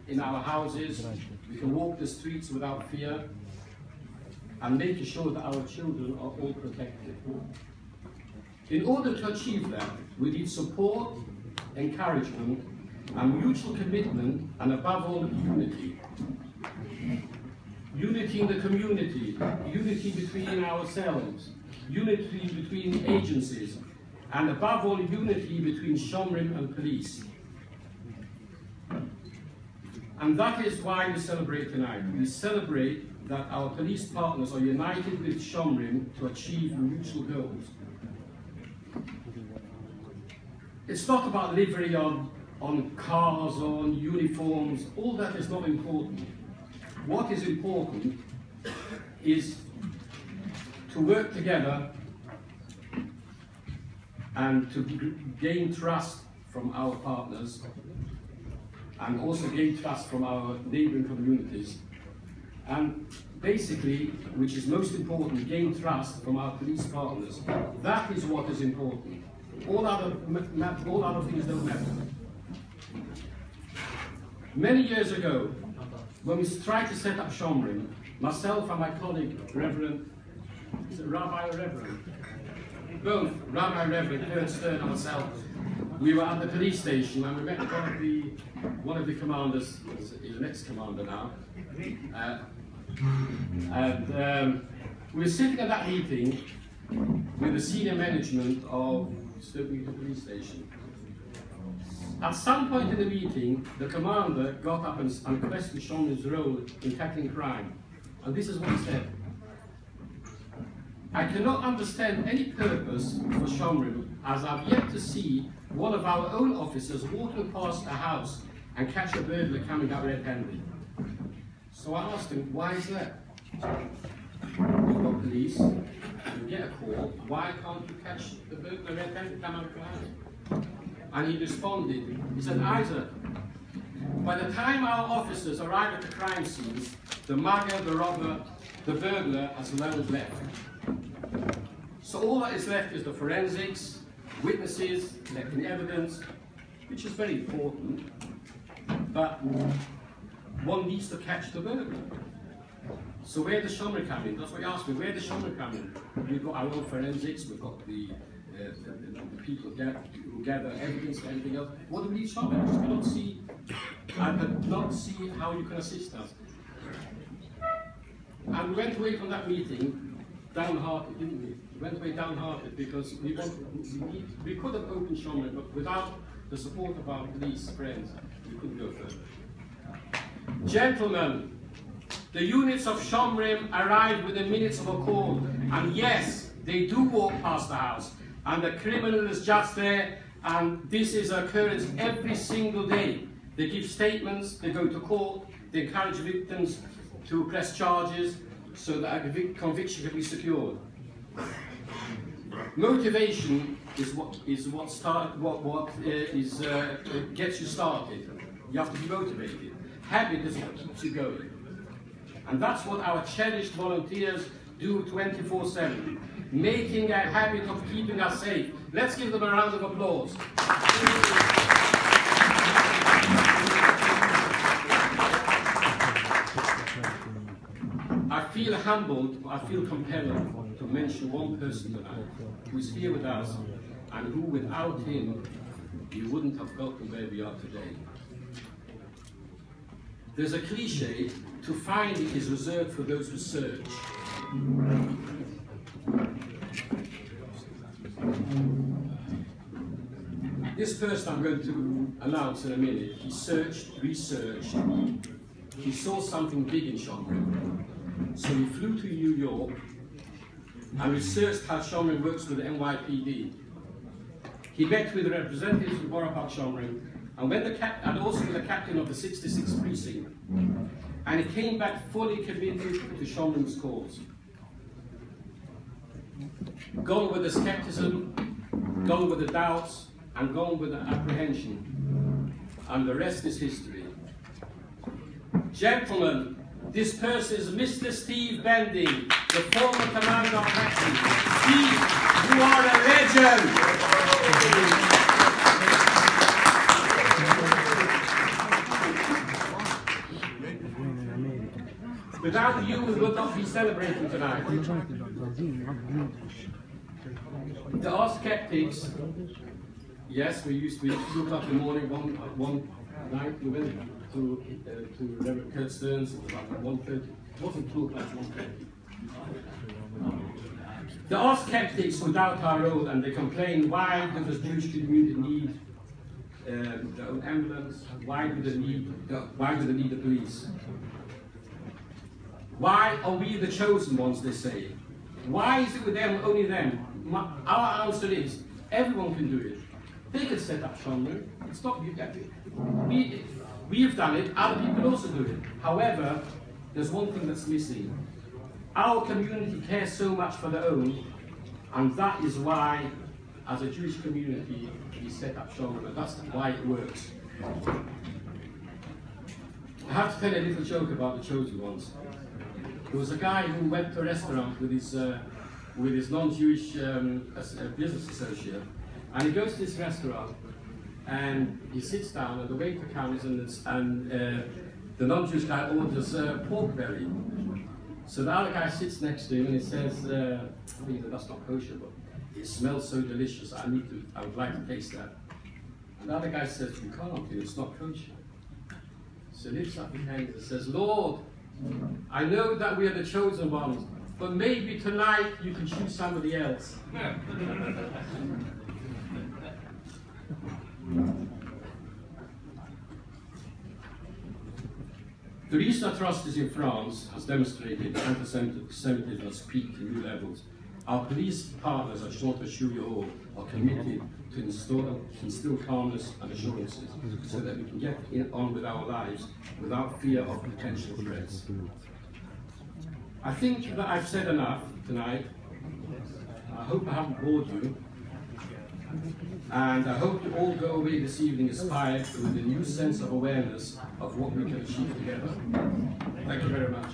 in our houses, we can walk the streets without fear, and making sure that our children are all protected. In order to achieve that, we need support, encouragement, and mutual commitment, and above all, unity. Unity in the community, unity between ourselves, unity between agencies, and above all, unity between Shomrim and police. And that is why we celebrate tonight. We celebrate that our police partners are united with Shomrim to achieve mutual goals. It's not about livery on cars, on uniforms. All that is not important. What is important is to work together and to gain trust from our partners, and also gain trust from our neighbouring communities. And basically, which is most important, gain trust from our police partners. That is what is important. All other things don't matter. Many years ago, when we tried to set up Shomrim, myself and my colleague, Reverend, is it Rabbi or Reverend? Both, Rabbi Reverend, Kurt Stern and myself, we were at the police station and we met one of the commanders, he's an ex-commander now, we were sitting at that meeting with the senior management of Stoke police station. At some point in the meeting, the commander got up and questioned Shomrim's role in tackling crime. And this is what he said: I cannot understand any purpose for Shomrim, as I've yet to see one of our own officers walking past a house and catch a burglar coming out red-handed. So I asked him, why is that? You've got police, you get a call, why can't you catch the burglar red-handed come out of your house? And he responded, he said, Isaac, by the time our officers arrive at the crime scene, the mugger, the robber, the burglar has long left. So all that is left is the forensics, witnesses, collecting evidence, which is very important, but one needs to catch the burglar. So where does Shomrim come in? That's what you asked me, where does Shomrim come in? We've got our own forensics, we've got the people who gather evidence and everything else. What do we need Shomrim? I cannot see how you can assist us. And we went away from that meeting downhearted, didn't we? We went away downhearted because we could have opened Shomrim, but without the support of our police friends, we couldn't go further. Gentlemen, the units of Shomrim arrived within minutes of a call, and yes, they do walk past the house, and the criminal is just there, and this is an occurrence every single day. They give statements, they go to court, they encourage victims to press charges so that a conviction can be secured. Motivation is what gets you started. You have to be motivated. Habit is what keeps you going. And that's what our cherished volunteers do 24/7, making a habit of keeping us safe. Let's give them a round of applause. I feel humbled, I feel compelled to mention one person tonight who is here with us and who without him we wouldn't have gotten where we are today. There's a cliche, to find it is reserved for those who search. This person I'm going to announce in a minute, he searched, researched, he saw something big in Shomrim. So he flew to New York and researched how Shomrim works with the NYPD. He met with representatives of Borough Park Shomrim and also with the captain of the 66th precinct. And he came back fully committed to Shomrim's cause. Gone with the skepticism, gone with the doubts, and gone with the apprehension. And the rest is history. Gentlemen, this person is Mr. Steve Bending, the former commander of Hackney. Steve, you are a legend! Without you, we would not be celebrating tonight. There are skeptics. Yes, we used to be 2 o'clock in the morning, one night we went to Reverend Kurt Stearns at about 1:30. It wasn't 2 o'clock, 1:30. There are skeptics who doubt our role and they complain, why does the Jewish community need their own ambulance? Why do they need the police? Why are we the chosen ones, they say? Why is it with them, only them? Our answer is, everyone can do it. They can set up Shomru. It's not we've done it, other people also do it. However, there's one thing that's missing. Our community cares so much for their own, and that is why, as a Jewish community, we set up Shomru, and that's why it works. I have to tell you a little joke about the chosen ones. There was a guy who went to a restaurant with his non-Jewish business associate, and he goes to this restaurant, and he sits down, and the waiter comes, and the non-Jewish guy orders pork belly. So the other guy sits next to him, and he says, that's not kosher, but it smells so delicious, I would like to taste that. And the other guy says, you can't, it's not kosher. So he lifts up his hand and says, Lord, I know that we are the chosen ones, but maybe tonight you can choose somebody else. The recent atrocities in France has demonstrated that anti-Semitism has peaked to new levels. Our police partners at Chanteau are committed to instill calmness and assurances so that we can get on with our lives without fear of potential threats. I think that I've said enough tonight. I hope I haven't bored you. And I hope you all go away this evening inspired with a new sense of awareness of what we can achieve together. Thank you very much.